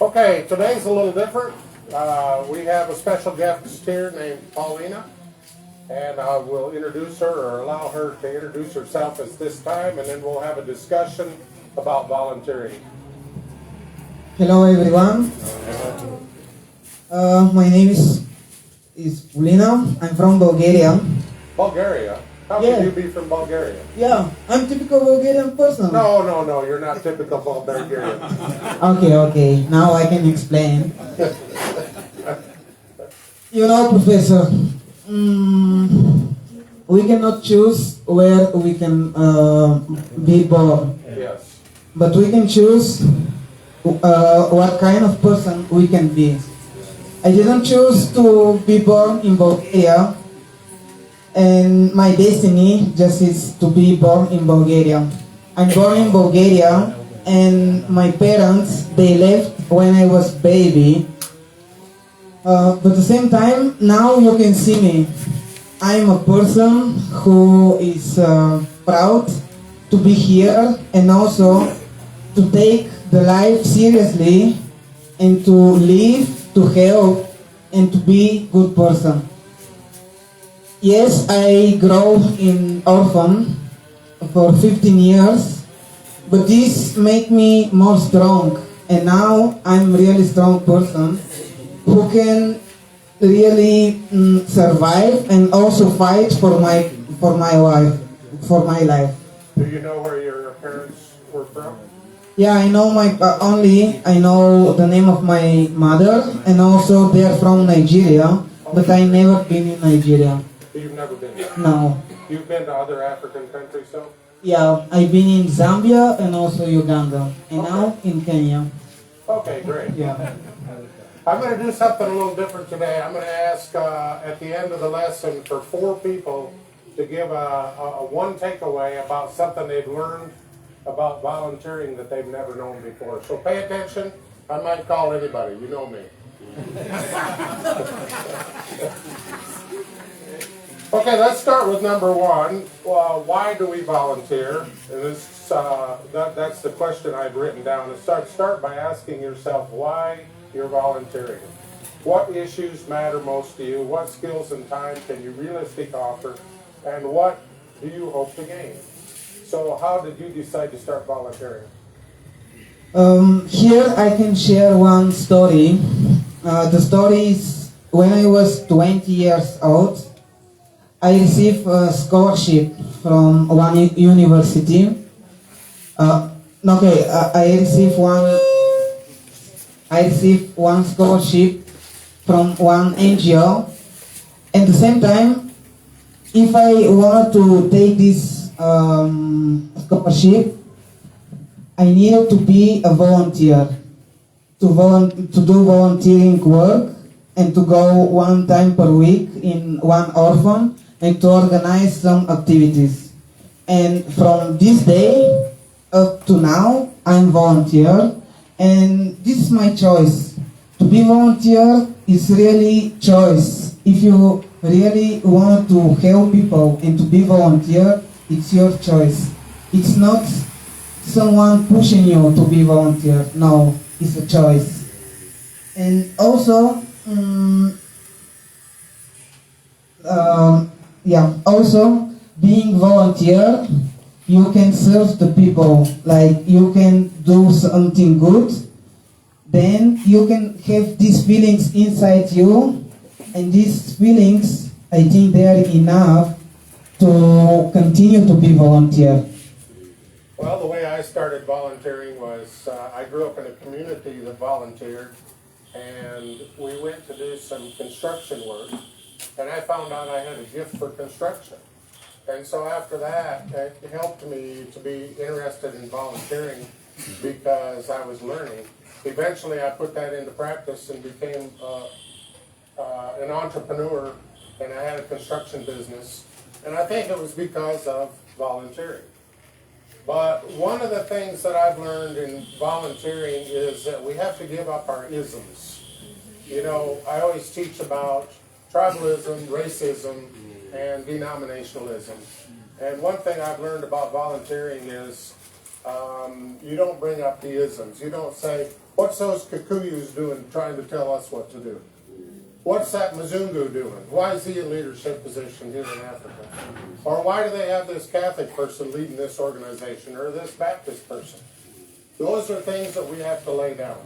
Okay, today's a little different. We have a special guest here named Paulina, and I will introduce her or allow her to introduce herself at this time, and then we'll have a discussion about volunteering. Hello everyone. My name is Polina. I'm from Bulgaria. Bulgaria? How can you be from Bulgaria? Yeah, I'm typical Bulgarian person. No, you're not typical Bulgarian. Okay. Now I can explain. You know, Professor, we cannot choose where we can be born. Yes. But we can choose what kind of person we can be. I didn't choose to be born in Bulgaria, and my destiny just is to be born in Bulgaria. I'm born in Bulgaria, and my parents, they left when I was baby. But at the same time, now you can see me. I'm a person who is proud to be here and also to take the life seriously and to live, to help, and to be good person. Yes, I grew in orphan for 15 years, but this made me more strong, and now I'm really strong person who can really survive and also fight for my life. Do you know where your parents were from? Yeah, I know I know the name of my mother, and also they're from Nigeria, but I never been in Nigeria. You've never been there? No. You've been to other African countries, though? Yeah, I've been in Zambia and also Uganda, and now in Kenya. Okay, great. Yeah. I'm going to do something a little different today. I'm going to ask at the end of the lesson for 4 people to give a one takeaway about something they've learned about volunteering that they've never known before. So pay attention. I might call anybody. You know me. Okay, let's start with number 1. Why do we volunteer? And this, that's the question I've written down. Start by asking yourself why you're volunteering. What issues matter most to you? What skills and time can you realistically offer? And what do you hope to gain? So how did you decide to start volunteering? Here I can share one story. The story is when I was 20 years old, I received a scholarship from one university. I received one scholarship from one NGO. At the same time, if I wanted to take this scholarship, I needed to be a volunteer, to do volunteering work and to go 1 time per week in one orphan and to organize some activities. And from this day up to now, I'm volunteer, and this is my choice. To be volunteer is really choice. If you really want to help people and to be volunteer, it's your choice. It's not someone pushing you to be volunteer. No, it's a choice. And also, also being volunteer, you can serve the people. Like you can do something good, then you can have these feelings inside you, and these feelings, I think they are enough to continue to be volunteer. Well, the way I started volunteering was I grew up in a community that volunteered, and we went to do some construction work, and I found out I had a gift for construction. And so after that, it helped me to be interested in volunteering because I was learning. Eventually, I put that into practice and became an entrepreneur, and I had a construction business. And I think it was because of volunteering. But one of the things that I've learned in volunteering is that we have to give up our isms. You know, I always teach about tribalism, racism, and denominationalism. And one thing I've learned about volunteering is You don't bring up the isms. You don't say, what's those Kikuyus doing trying to tell us what to do? What's that Mzungu doing? Why is he in leadership position here in Africa? Or why do they have this Catholic person leading this organization or this Baptist person? Those are things that we have to lay down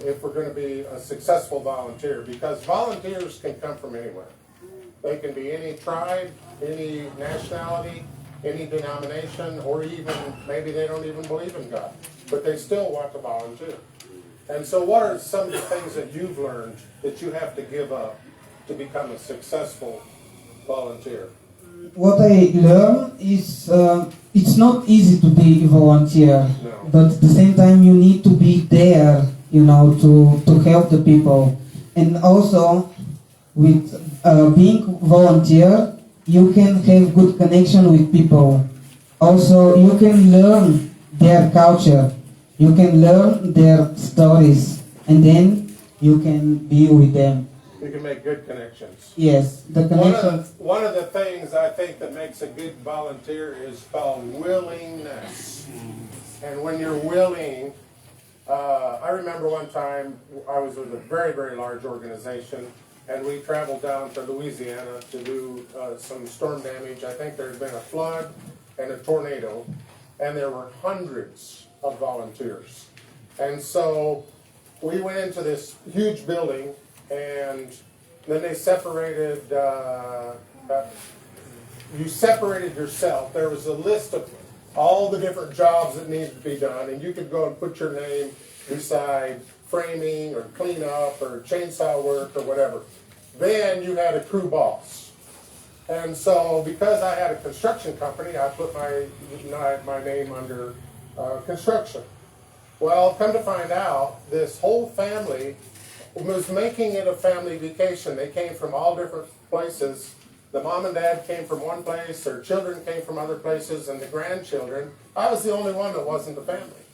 if we're going to be a successful volunteer, because volunteers can come from anywhere. They can be any tribe, any nationality, any denomination, or even maybe they don't even believe in God, but they still want to volunteer. And so what are some of the things that you've learned that you have to give up to become a successful volunteer? What I learned is it's not easy to be a volunteer, No. but at the same time you need to be there, to help the people. And also, with being volunteer, you can have good connection with people. Also, you can learn their culture. You can learn their stories, and then you can be with them. You can make good connections. Yes, the connection. One of the things I think that makes a good volunteer is called willingness. And when you're willing, I remember one time I was with a very, very large organization, and we traveled down to Louisiana to do some storm damage. I think there had been a flood and a tornado, and there were hundreds of volunteers. And so we went into this huge building, and then they separated, you separated yourself. There was a list of all the different jobs that needed to be done, and you could go and put your name beside framing or cleanup or chainsaw work or whatever. Then you had a crew boss. And so because I had a construction company, I put my name under construction. Well, come to find out, this whole family was making it a family vacation. They came from all different places. The mom and dad came from one place, their children came from other places, and the grandchildren. I was the only one that wasn't the family.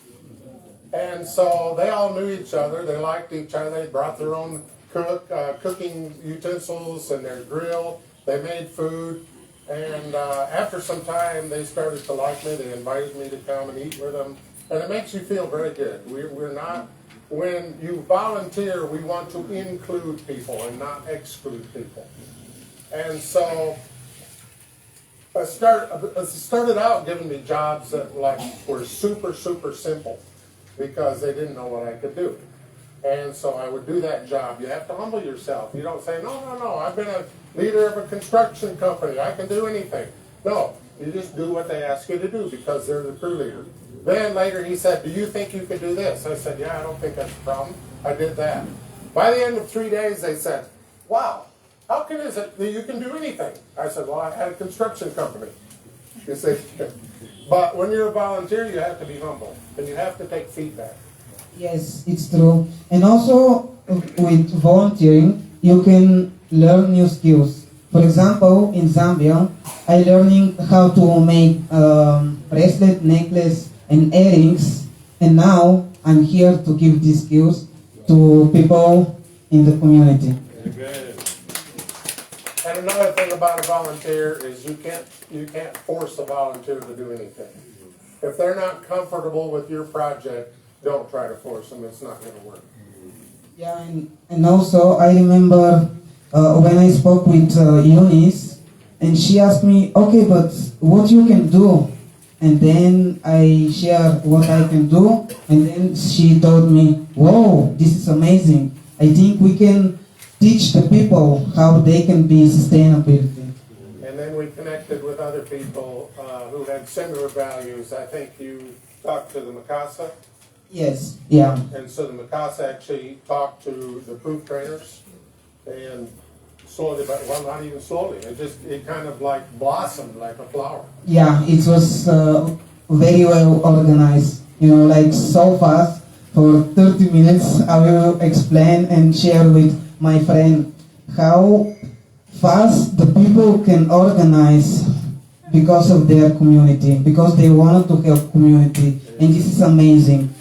And so they all knew each other. They liked each other. They brought their own cooking utensils and their grill. They made food. And after some time, they started to like me. They invited me to come and eat with them. And it makes you feel very good. We're not, when you volunteer, we want to include people and not exclude people. And so it started out giving me jobs that were super, super simple because they didn't know what I could do. And so I would do that job. You have to humble yourself. You don't say, no, I've been a leader of a construction company. I can do anything. No, you just do what they ask you to do because they're the crew leader. Then later he said, do you think you could do this? I said, yeah, I don't think that's a problem. I did that. By the end of 3 days, they said, wow, how can is it that you can do anything? I said, well, I had a construction company. You say, but when you're a volunteer, you have to be humble and you have to take feedback. Yes, it's true. And also with volunteering, you can learn new skills. For example, in Zambia, I learning how to make bracelet, necklace, and earrings. And now I'm here to give these skills to people in the community. Good. And another thing about a volunteer is you can't force a volunteer to do anything. If they're not comfortable with your project, don't try to force them. It's not going to work. Yeah, and also I remember when I spoke with Eunice, and she asked me, okay, but what you can do? And then I shared what I can do, and then she told me, whoa, this is amazing. I think we can teach the people how they can be sustainability. And then we connected with other people who had similar values. I think you talked to the Mikasa. Yes, yeah. And so the Mikasa actually talked to the proof trainers, and slowly, but well, not even slowly. It kind of like blossomed like a flower. Yeah, it was very well organized. Like so fast. For 30 minutes, I will explain and share with my friend how fast the people can organize because of their community, because they wanted to help community, and this is amazing.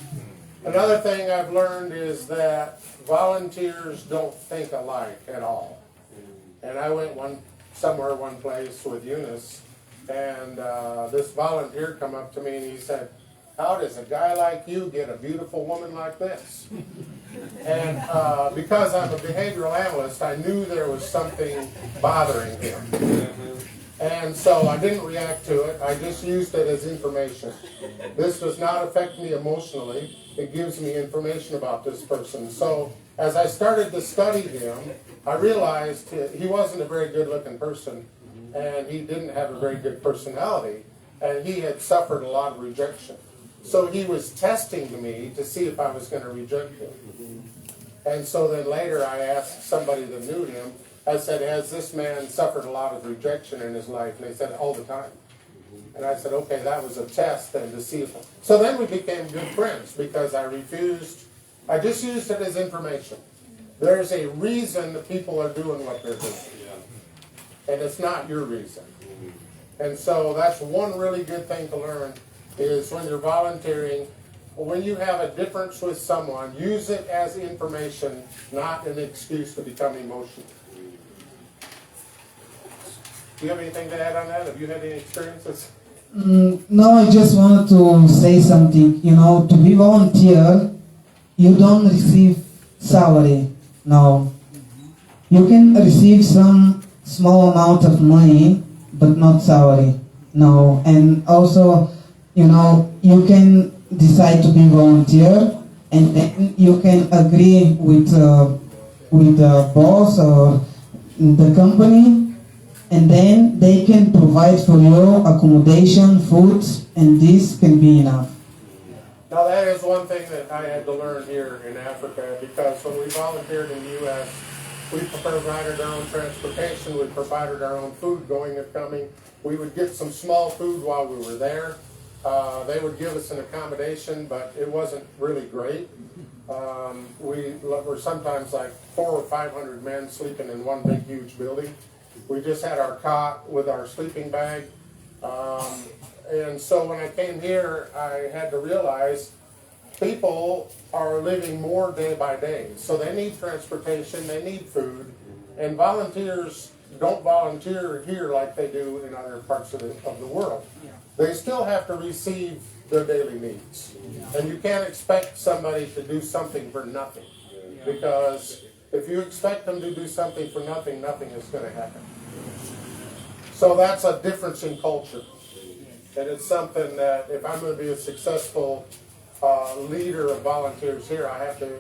Another thing I've learned is that volunteers don't think alike at all. And I went one place with Eunice, And this volunteer come up to me and he said, "How does a guy like you get a beautiful woman like this?" And because I'm a behavioral analyst, I knew there was something bothering him. And so I didn't react to it. I just used it as information. This does not affect me emotionally. It gives me information about this person. So as I started to study him, I realized he wasn't a very good-looking person, and he didn't have a very good personality, and he had suffered a lot of rejection. So he was testing me to see if I was going to reject him. And so then later I asked somebody that knew him, I said, "Has this man suffered a lot of rejection in his life?" And they said, "All the time." And I said, "Okay, that was a test then to see if..." So then we became good friends because I just used it as information. There's a reason that people are doing what they're doing. And it's not your reason. And so that's one really good thing to learn is when you're volunteering, when you have a difference with someone, use it as information, not an excuse to become emotional. Do you have anything to add on that? Have you had any experiences? No, I just wanted to say something. You know, to be volunteer, you don't receive salary. No. You can receive some small amount of money, but not salary. No. And also, you know, you can decide to be volunteer, and then you can agree with the boss or the company, and then they can provide for you accommodation, food, and this can be enough. Now that is one thing that I had to learn here in Africa, because when we volunteered in the U.S., we provided our own transportation, we provided our own food going and coming. We would get some small food while we were there. They would give us an accommodation, but it wasn't really great. We were sometimes like 400 or 500 men sleeping in one big huge building. We just had our cot with our sleeping bag. And so when I came here, I had to realize people are living more day by day. So they need transportation, they need food, and volunteers don't volunteer here like they do in other parts of the world. They still have to receive their daily needs. And you can't expect somebody to do something for nothing. Because if you expect them to do something for nothing, nothing is going to happen. So that's a difference in culture. And it's something that if I'm going to be a successful leader of volunteers here, I have to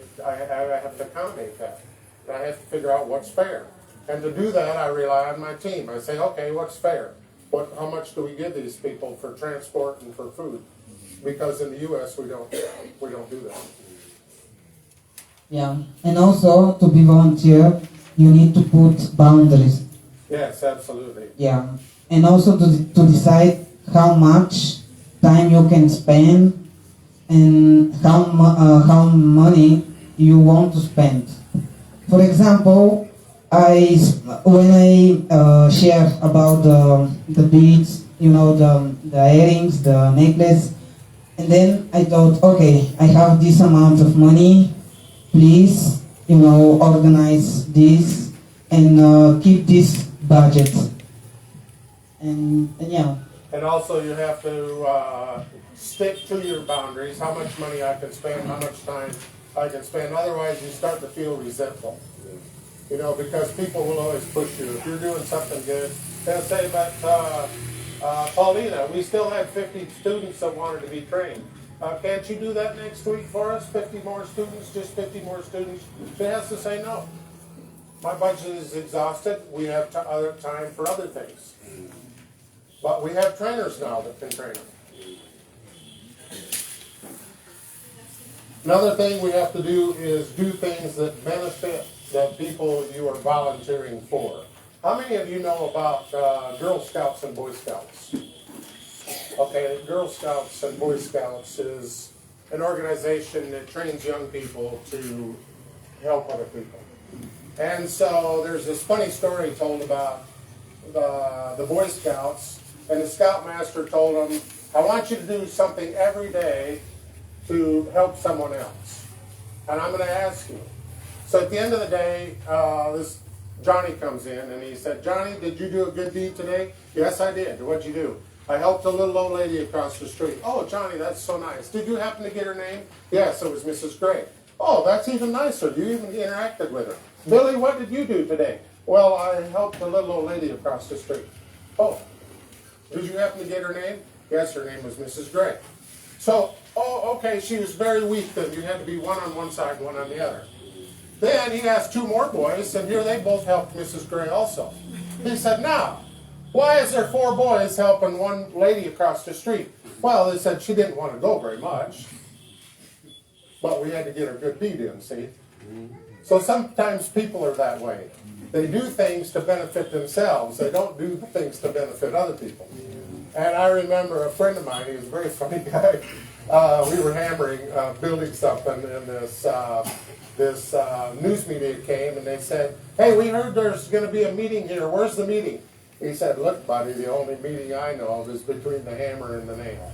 accommodate that. And I have to figure out what's fair. And to do that, I rely on my team. I say, okay, what's fair? How much do we give these people for transport and for food? Because in the U.S. we don't do that. Yeah, and also to be volunteer, you need to put boundaries. Yes, absolutely. Yeah, and also to decide how much time you can spend and how money you want to spend. For example, when I share about the beads, you know, the earrings, the necklace, and then I thought, okay, I have this amount of money, please, you know, organize this and keep this budget. And yeah. And also you have to stick to your boundaries, how much money I can spend, how much time I can spend. Otherwise you start to feel resentful. You know, because people will always push you. If you're doing something good, they'll say, but Paulina, we still had 50 students that wanted to be trained. Can't you do that next week for us? 50 more students, just 50 more students? She has to say no. My budget is exhausted. We have other time for other things. But we have trainers now that can train them. Another thing we have to do is do things that benefit the people you are volunteering for. How many of you know about Girl Scouts and Boy Scouts? Okay, Girl Scouts and Boy Scouts is an organization that trains young people to help other people. And so there's this funny story told about the Boy Scouts, and the Scoutmaster told them, I want you to do something every day to help someone else. And I'm going to ask you. So at the end of the day, Johnny comes in and he said, Johnny, did you do a good deed today? Yes, I did. What'd you do? I helped a little old lady across the street. Oh, Johnny, that's so nice. Did you happen to get her name? Yes, it was Mrs. Gray. Oh, that's even nicer. You even interacted with her. Billy, what did you do today? Well, I helped a little old lady across the street. Oh, did you happen to get her name? Yes, her name was Mrs. Gray. So, oh, okay, she was very weak then. You had to be one on one side, one on the other. Then he asked two more boys, and here they both helped Mrs. Gray also. He said, now, why is there four boys helping one lady across the street? Well, they said she didn't want to go very much, but we had to get her good deed in, see? So sometimes people are that way. They do things to benefit themselves. They don't do things to benefit other people. And I remember a friend of mine, he was a very funny guy. We were hammering, building something, and this news media came, and they said, hey, we heard there's going to be a meeting here. Where's the meeting? He said, look, buddy, the only meeting I know of is between the hammer and the nail.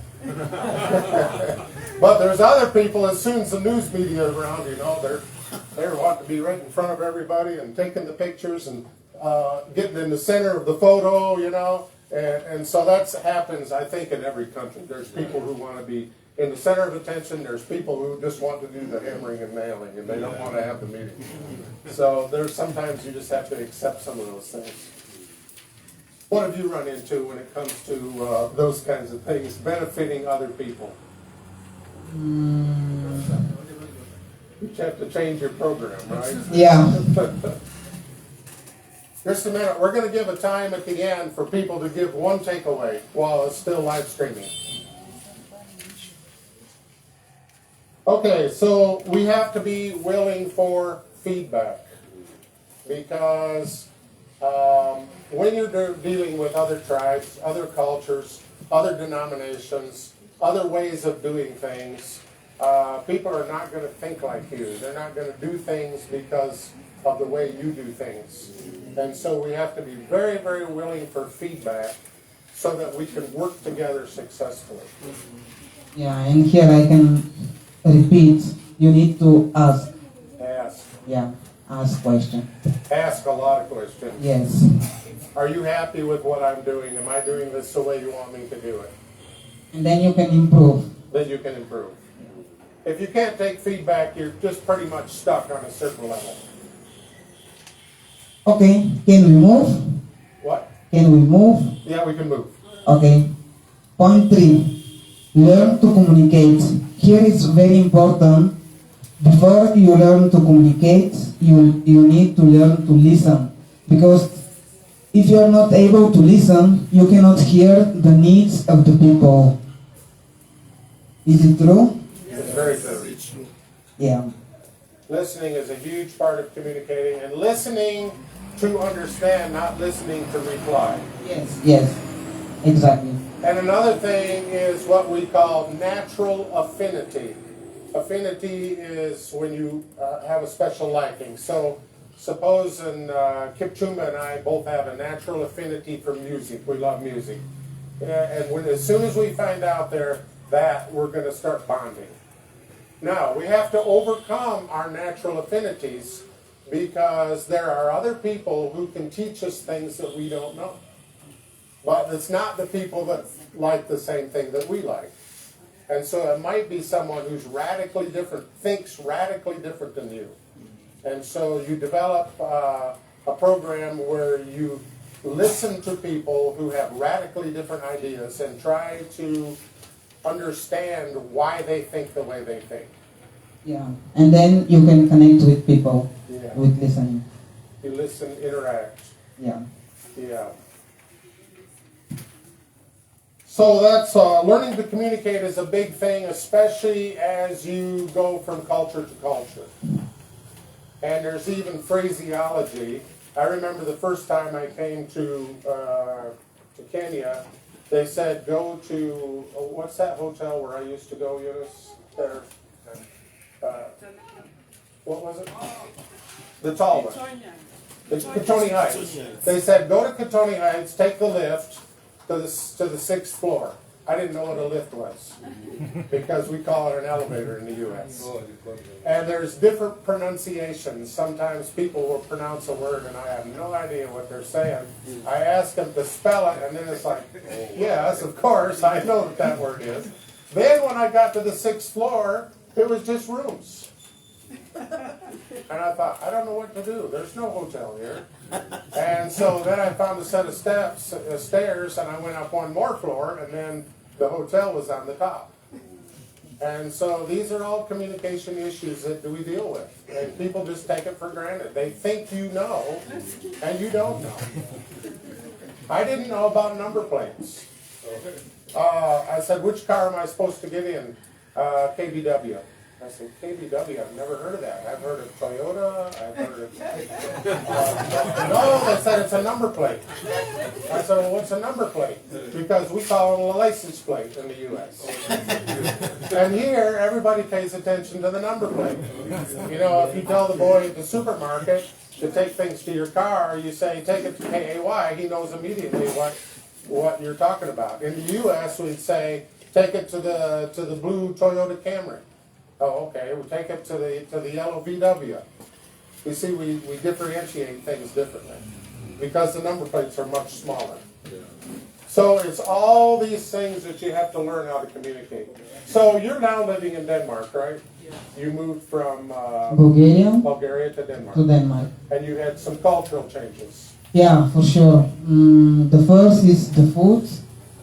But there's other people, as soon as the news media is around, you know, they're wanting to be right in front of everybody and taking the pictures and getting in the center of the photo, you know. And so that happens, I think, in every country. There's people who want to be in the center of attention. There's people who just want to do the hammering and nailing, and they don't want to have the meeting. So there's sometimes you just have to accept some of those things. What have you run into when it comes to those kinds of things, benefiting other people? You have to change your program, right? Yeah. Just a minute. We're going to give a time at the end for people to give one takeaway while it's still live streaming. Okay, so we have to be willing for feedback because when you're dealing with other tribes, other cultures, other denominations, other ways of doing things, people are not going to think like you. They're not going to do things because of the way you do things. And so we have to be very, very willing for feedback so that we can work together successfully. Yeah, and here I can repeat, you need to ask. Ask. Yeah, ask question. Ask a lot of questions. Yes. Are you happy with what I'm doing? Am I doing this the way you want me to do it? And then you can improve. Then you can improve. If you can't take feedback, you're just pretty much stuck on a certain level. Okay, can we move? What? Can we move? Yeah, we can move. Okay. Point 3. Learn to communicate. Here is very important. Before you learn to communicate, you need to learn to listen. Because if you are not able to listen, you cannot hear the needs of the people. Is it true? It's very true. Yeah. Listening is a huge part of communicating, and listening to understand, not listening to reply. Yes. Yes. Exactly. And another thing is what we call natural affinity. Affinity is when you have a special liking. So suppose Kipchumba and I both have a natural affinity for music. We love music. And as soon as we find out that we're going to start bonding. Now, we have to overcome our natural affinities because there are other people who can teach us things that we don't know. But it's not the people that like the same thing that we like. And so it might be someone who's radically different, thinks radically different than you. And so you develop a program where you listen to people who have radically different ideas and try to understand why they think the way they think. Yeah. And then you can connect with people with listening. You listen, interact. Yeah. Yeah. So that's learning to communicate is a big thing, especially as you go from culture to culture. And there's even phraseology. I remember the first time I came to Kenya, they said go to, what's that hotel where I used to go, Eunice? There. What was it? The tall one. The Katoni Heights. They said go to Katoni Heights, take the lift to the 6th floor. I didn't know what a lift was because we call it an elevator in the U.S. And there's different pronunciations. Sometimes people will pronounce a word and I have no idea what they're saying. I ask them to spell it and then it's like, yes, of course, I know what that word is. Then when I got to the 6th floor, it was just rooms. And I thought, I don't know what to do. There's no hotel here. And so then I found a set of stairs, and I went up one more floor, and then the hotel was on the top. And so these are all communication issues that we deal with. And people just take it for granted. They think you know, and you don't know. I didn't know about number plates. I said, which car am I supposed to get in? KBW. I said, KBW, I've never heard of that. I've heard of Toyota, I've heard of... no, they said it's a number plate. I said, well, what's a number plate? Because we call it a license plate in the U.S. And here, everybody pays attention to the number plate. You know, if you tell the boy at the supermarket to take things to your car, you say, take it to KAY, he knows immediately what you're talking about. In the U.S., we'd say, take it to the blue Toyota Camry. Oh, okay. We take it to the yellow VW. You see, we differentiate things differently because the number plates are much smaller. Yeah. So it's all these things that you have to learn how to communicate. So you're now living in Denmark, right? Yeah. You moved from Bulgaria to Denmark. And you had some cultural changes. Yeah, for sure. The first is the food.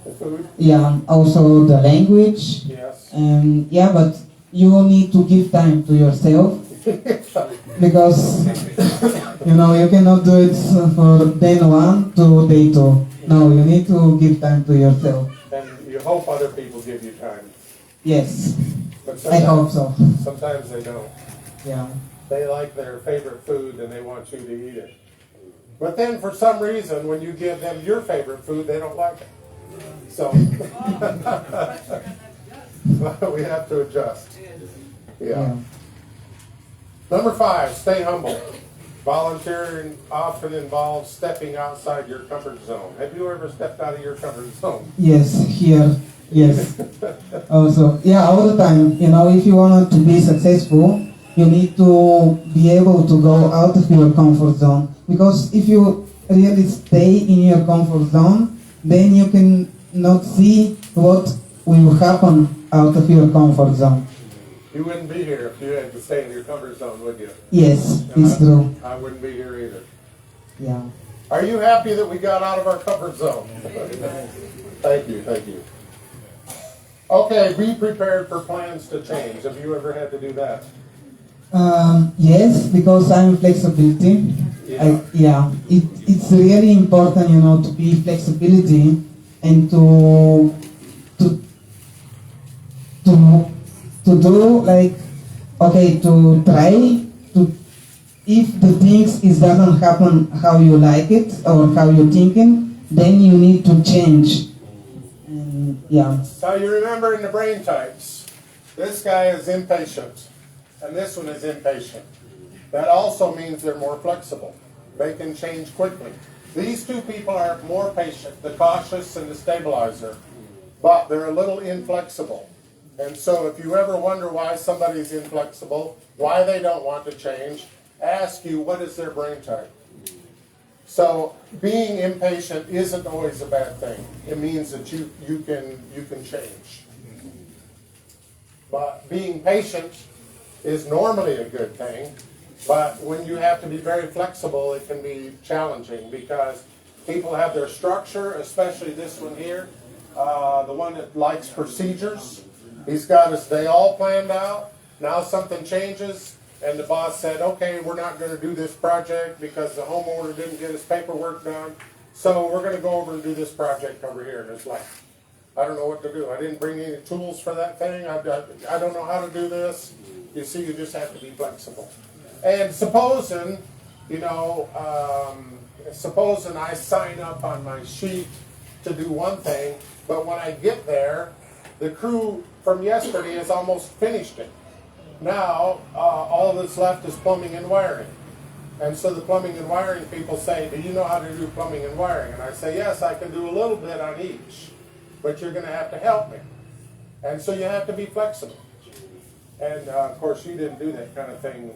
The food? Yeah, also the language. Yes. And yeah, but you need to give time to yourself because you cannot do it for day 1 to day 2. No, you need to give time to yourself. And you hope other people give you time. Yes, But I hope so. Sometimes they don't. Yeah. They like their favorite food and they want you to eat it. But then for some reason, when you give them your favorite food, they don't like it. So we have to adjust. Yeah. Number 5, stay humble. Volunteering often involves stepping outside your comfort zone. Have you ever stepped out of your comfort zone? Yes, here. Yes. Also, yeah, all the time. If you want to be successful, you need to be able to go out of your comfort zone. Because if you really stay in your comfort zone, then you can not see what will happen out of your comfort zone. You wouldn't be here if you had to stay in your comfort zone, would you? Yes, it's true. I wouldn't be here either. Yeah. Are you happy that we got out of our comfort zone? Thank you, thank you. Okay, be prepared for plans to change. Have you ever had to do that? Yes, because I'm flexibility. Yeah. It's really important, to be flexibility and to do to try to, if the things doesn't happen how you like it or how you're thinking, then you need to change. And, yeah. So you remember in the brain types, this guy is impatient and this one is impatient. That also means they're more flexible. They can change quickly. These two people are more patient, the cautious and the stabilizer, but they're a little inflexible. And so if you ever wonder why somebody's inflexible, why they don't want to change, ask you what is their brain type. So being impatient isn't always a bad thing. It means that you can change. But being patient is normally a good thing. But when you have to be very flexible, it can be challenging because people have their structure, especially this one here, the one that likes procedures. He's got his day all planned out. Now something changes, and the boss said, okay, we're not going to do this project because the homeowner didn't get his paperwork done. So we're going to go over and do this project over here. And it's like, I don't know what to do. I didn't bring any tools for that thing. I don't know how to do this. You see, you just have to be flexible. And supposing I sign up on my sheet to do one thing, but when I get there, the crew from yesterday has almost finished it. Now, all that's left is plumbing and wiring. And so the plumbing and wiring people say, do you know how to do plumbing and wiring? And I say, yes, I can do a little bit on each. but you're going to have to help me. And so you have to be flexible. And of course, you didn't do that kind of thing,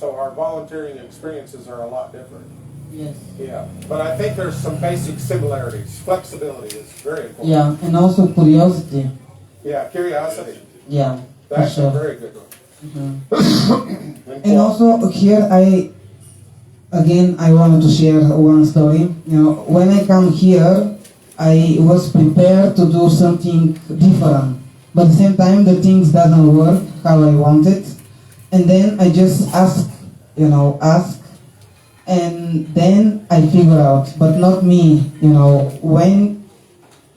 so our volunteering experiences are a lot different. Yes. Yeah, but I think there's some basic similarities. Flexibility is very important. Yeah, and also curiosity. Yeah, curiosity. Yeah, That's for sure. a very good one. And also here I wanted to share one story. You know, when I come here, I was prepared to do something different, but at the same time the things doesn't work how I wanted, and then I just ask, and then I figure out, but not me. You know, when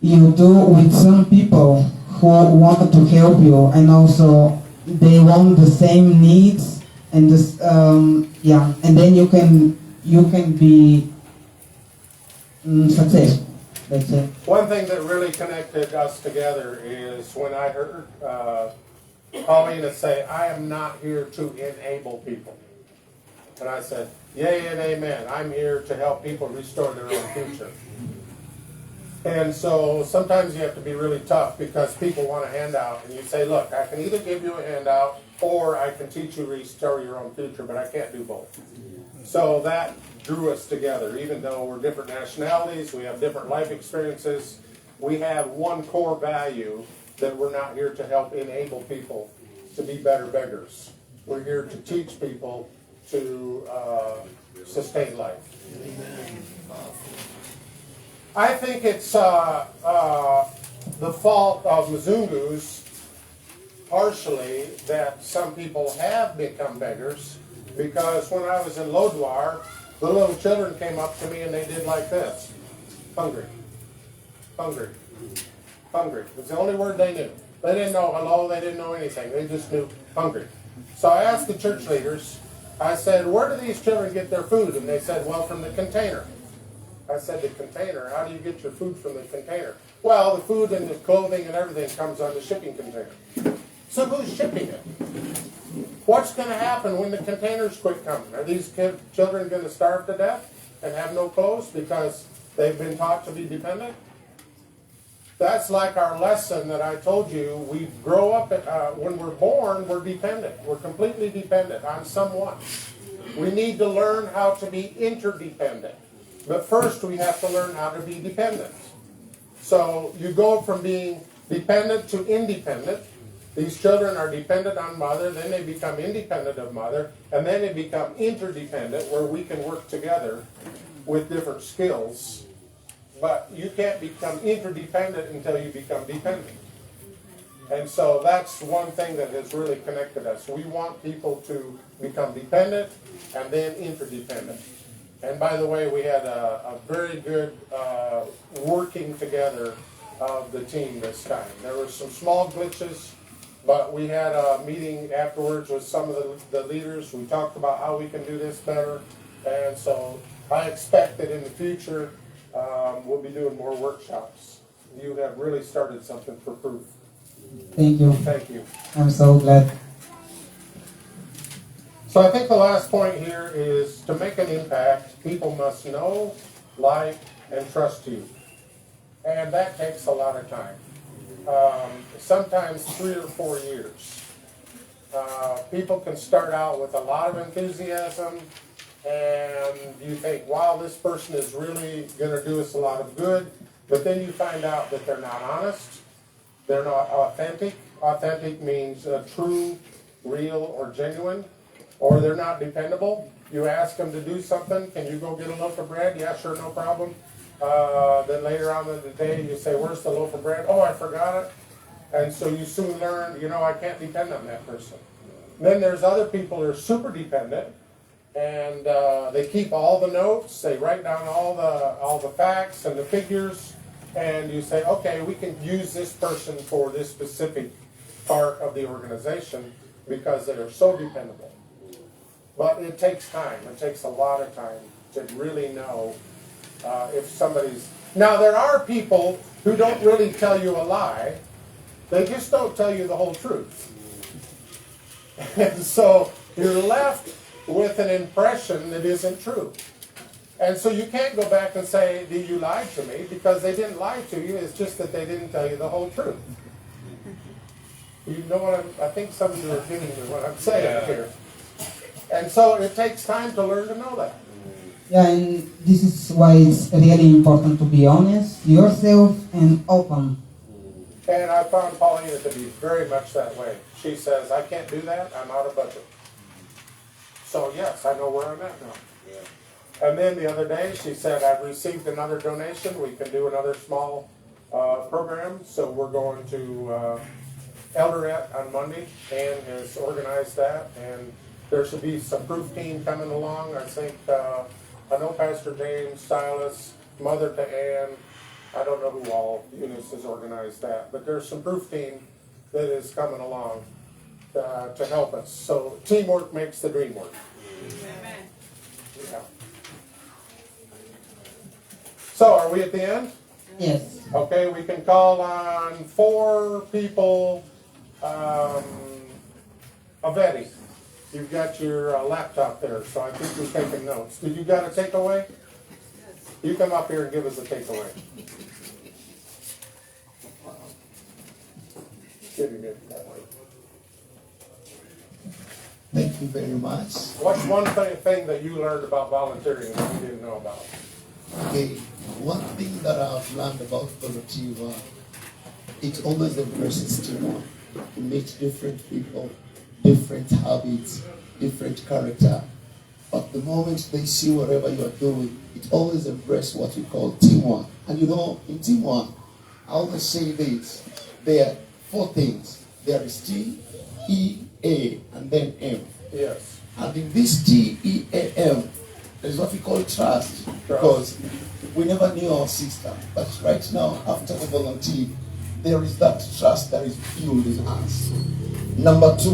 you do with some people who want to help you, and also they want the same needs, and this, and then you can be successful. Let's say. One thing that really connected us together is when I heard Paulina say, "I am not here to enable people," and I said, "Yea and amen. I'm here to help people restore their own future." And so sometimes you have to be really tough because people want a handout, and you say, "Look, I can either give you a handout or I can teach you to restore your own future, but I can't do both." So that drew us together. Even though we're different nationalities, we have different life experiences, we have one core value that we're not here to help enable people to be better beggars. We're here to teach people to sustain life. I think it's the fault of Mzungus, partially, that some people have become beggars, because when I was in Litwiller, the little children came up to me and they did like this. Hungry. Hungry. Hungry. It was the only word they knew. They didn't know hello, they didn't know anything. They just knew hungry. So I asked the church leaders, I said, "Where do these children get their food?" And they said, "Well, from the container." I said, "The container? How do you get your food from the container?" "Well, the food and the clothing and everything comes on the shipping container." So who's shipping it? What's going to happen when the containers quit coming? Are these children going to starve to death and have no clothes because they've been taught to be dependent? That's like our lesson that I told you. We grow up, when we're born, we're dependent. We're completely dependent on someone. We need to learn how to be interdependent. But first we have to learn how to be dependent. So you go from being dependent to independent. These children are dependent on mother, then they become independent of mother, and then they become interdependent, where we can work together with different skills. But you can't become interdependent until you become dependent. And so that's one thing that has really connected us. We want people to become dependent and then interdependent. And by the way, we had a very good working together of the team this time. There were some small glitches, but we had a meeting afterwards with some of the leaders. We talked about how we can do this better. And so I expect that in the future, we'll be doing more workshops. You have really started something for proof. Thank you. Thank you. I'm so glad. So I think the last point here is to make an impact, people must know, like, and trust you. And that takes a lot of time. Sometimes 3 or 4 years. People can start out with a lot of enthusiasm, and you think, wow, this person is really going to do us a lot of good. But then you find out that they're not honest. They're not authentic. Authentic means true, real, or genuine. Or they're not dependable. You ask them to do something. Can you go get a loaf of bread? Yeah, sure, no problem. Then later on in the day, you say, where's the loaf of bread? Oh, I forgot it. And so you soon learn, I can't depend on that person. Then there's other people who are super dependent, and they keep all the notes. They write down all the facts and the figures, and you say, okay, we can use this person for this specific part of the organization because they are so dependable. But it takes time. It takes a lot of time to really know if somebody's... Now, there are people who don't really tell you a lie. They just don't tell you the whole truth. And so you're left with an impression that isn't true. And so you can't go back and say, you lied to me, because they didn't lie to you. It's just that they didn't tell you the whole truth. You know what I think some of you are getting to what I'm saying here. And so it takes time to learn to know that. Yeah, and this is why it's really important to be honest, yourself, and open. And I found Paulina to be very much that way. She says, I can't do that, I'm out of budget. So yes, I know where I'm at now. And then the other day she said, I've received another donation, we can do another small program. So we're going to Eldoret on Monday. Ann has organized that, and there should be some proof team coming along. I think, I know Pastor James, Silas, Mother to Ann. I don't know who all, Eunice has organized that, but there's some proof team that is coming along to help us. So teamwork makes the dream work. Amen. Yeah. So are we at the end? Yes. Okay, we can call on 4 people. Avetti, you've got your laptop there, so I think you're taking notes. Did you got a takeaway? You come up here and give us a takeaway. Thank you very much. What's one thing that you learned about volunteering that you didn't know about? Okay, one thing that I've learned about volunteer, it always embraces teamwork. You meet different people, different habits, different character. But the moment they see whatever you are doing, it always embraces what we call teamwork. And you know, in teamwork, I always say this, there are 4 things. There is T, E, A, and then M. Yes. And in this T, E, A, M, there's what we call trust. Because we never knew our sister. But right now, after we volunteered, there is that trust that is fueled in us. Number 2,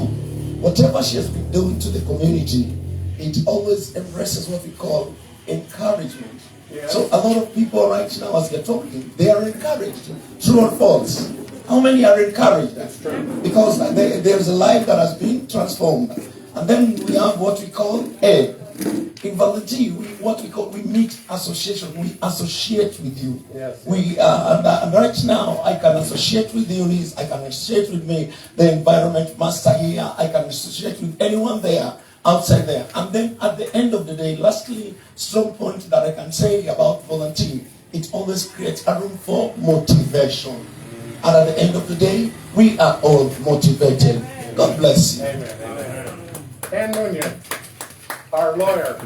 whatever she has been doing to the community, it always embraces what we call encouragement. Yes. So a lot of people right now, as they're talking, they are encouraged. True or false? How many are encouraged? That's true. Because there's a life that has been transformed. And then we have what we call A. In volunteer, we meet association. We associate with you. Yes. And right now, I can associate with Eunice. I can associate with me, the environment master here. I can associate with anyone there, outside there. And then at the end of the day, lastly, strong point that I can say about volunteer, it always creates a room for motivation. And at the end of the day, we are all motivated. God bless you. Amen. Amen. And Munya, our lawyer,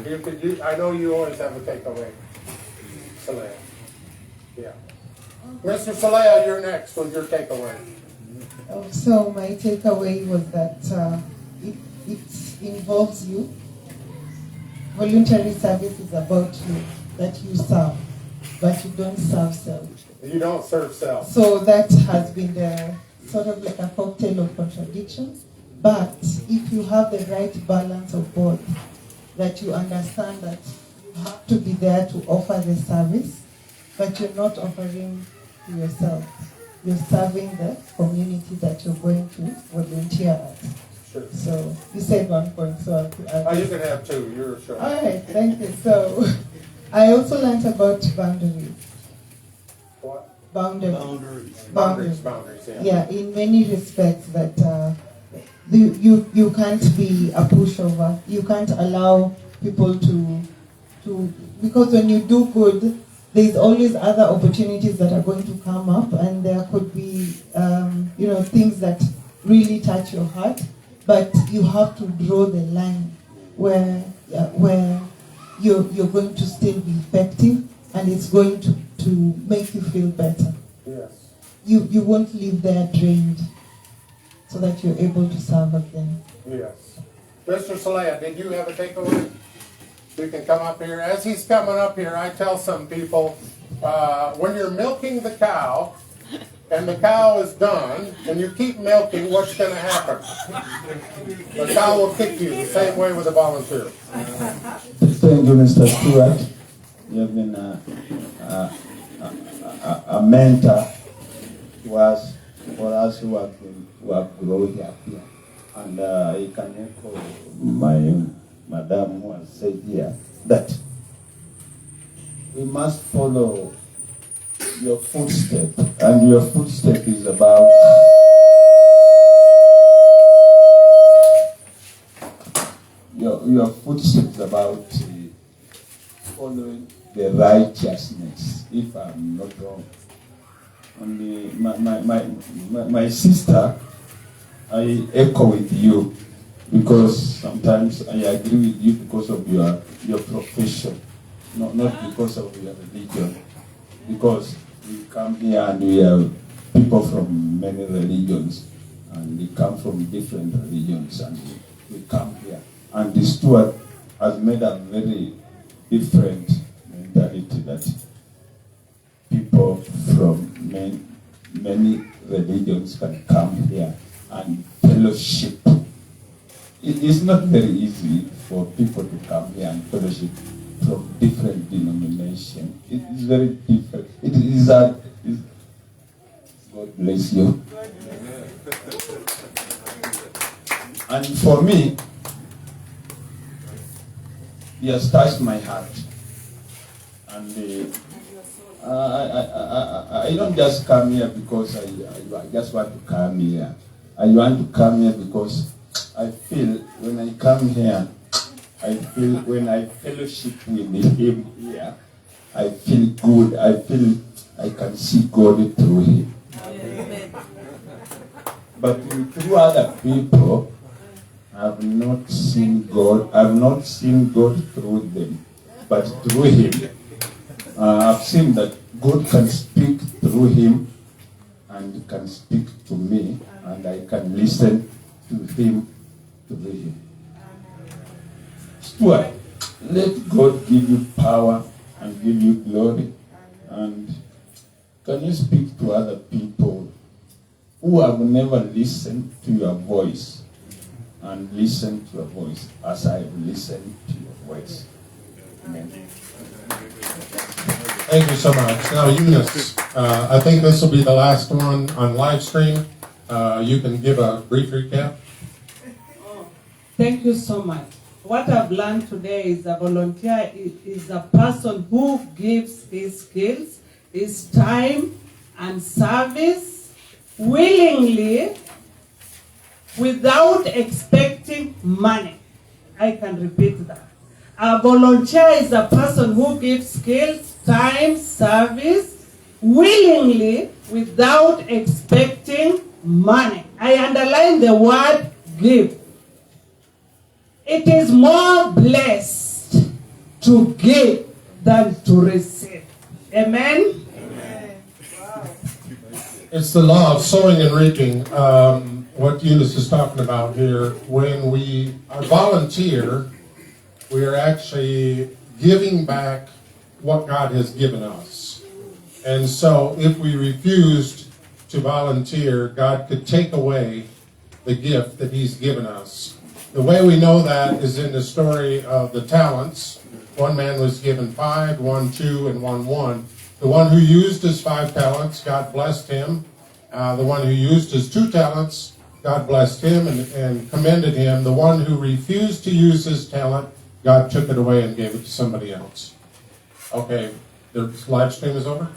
I know you always have a takeaway. Salea. Yeah. Mr. Salea, you're next with your takeaway. So my takeaway was that it involves you. Voluntary service is about you, that you serve, but you don't serve self. You don't serve self. So that has been the sort of like a cocktail of contradictions. But if you have the right balance of both, that you understand that you have to be there to offer the service, but you're not offering to yourself. You're serving the community that you're going to volunteer at. Sure. So you said 1 point, so You can have 2. You're sure. all right, thank you. So I also learned about boundaries. What? Boundaries. Boundaries. Yeah. Yeah, in many respects that you can't be a pushover. You can't allow people to because when you do good, there's always other opportunities that are going to come up, and there could be things that really touch your heart, but you have to draw the line where you're going to still be effective, and it's going to make you feel better. Yes. You won't leave there drained, so that you're able to serve again. Yes. Mr. Salea, did you have a takeaway? You can come up here. As he's coming up here, I tell some people, when you're milking the cow, and the cow is done, and you keep milking, what's going to happen? The cow will kick you the same way with a volunteer. Thank you, Mr. Stuart. You have been a mentor to us, for us who have growing up here. And I can echo my madam who has said here that we must follow your footstep, and your footstep is about your footstep is about following the righteousness, if I'm not wrong. Only my sister, I echo with you, because sometimes I agree with you because of your profession, not because of your religion. Because we come here and we have people from many religions, and they come from different religions, and we come here. And the Stuart has made a very different mentality that people from many religions can come here and fellowship. It is not very easy for people to come here and fellowship from different denominations. It is very different. It is God bless you. And for me, he has touched my heart. And I don't just come here because I just want to come here. I want to come here because I feel when I come here, I feel when I fellowship with him here, I feel good. I feel I can see God through him. Amen. But through other people, I have not seen God. I have not seen God through them, but through him. I've seen that God can speak through him and can speak to me, and I can listen to him through him. Stuart, let God give you power and give you glory. And can you speak to other people who have never listened to your voice and listen to your voice as I have listened to your voice? Amen. Thank you so much. Now, Eunice, I think this will be the last one on live stream. You can give a brief recap. Thank you so much. What I've learned today is a volunteer is a person who gives his skills, his time and service willingly without expecting money. I can repeat that. A volunteer is a person who gives skills, time, service willingly without expecting money. I underline the word give. It is more blessed to give than to receive. Amen? Amen. Wow. It's the law of sowing and reaping. What Eunice is talking about here. When we volunteer, we are actually giving back what God has given us. And so if we refused to volunteer, God could take away the gift that he's given us. The way we know that is in the story of the talents. One man was given 5, 1 2, and 1 1. The one who used his 5 talents, God blessed him. The one who used his 2 talents, God blessed him and commended him. The one who refused to use his talent, God took it away and gave it to somebody else. Okay, the live stream is over?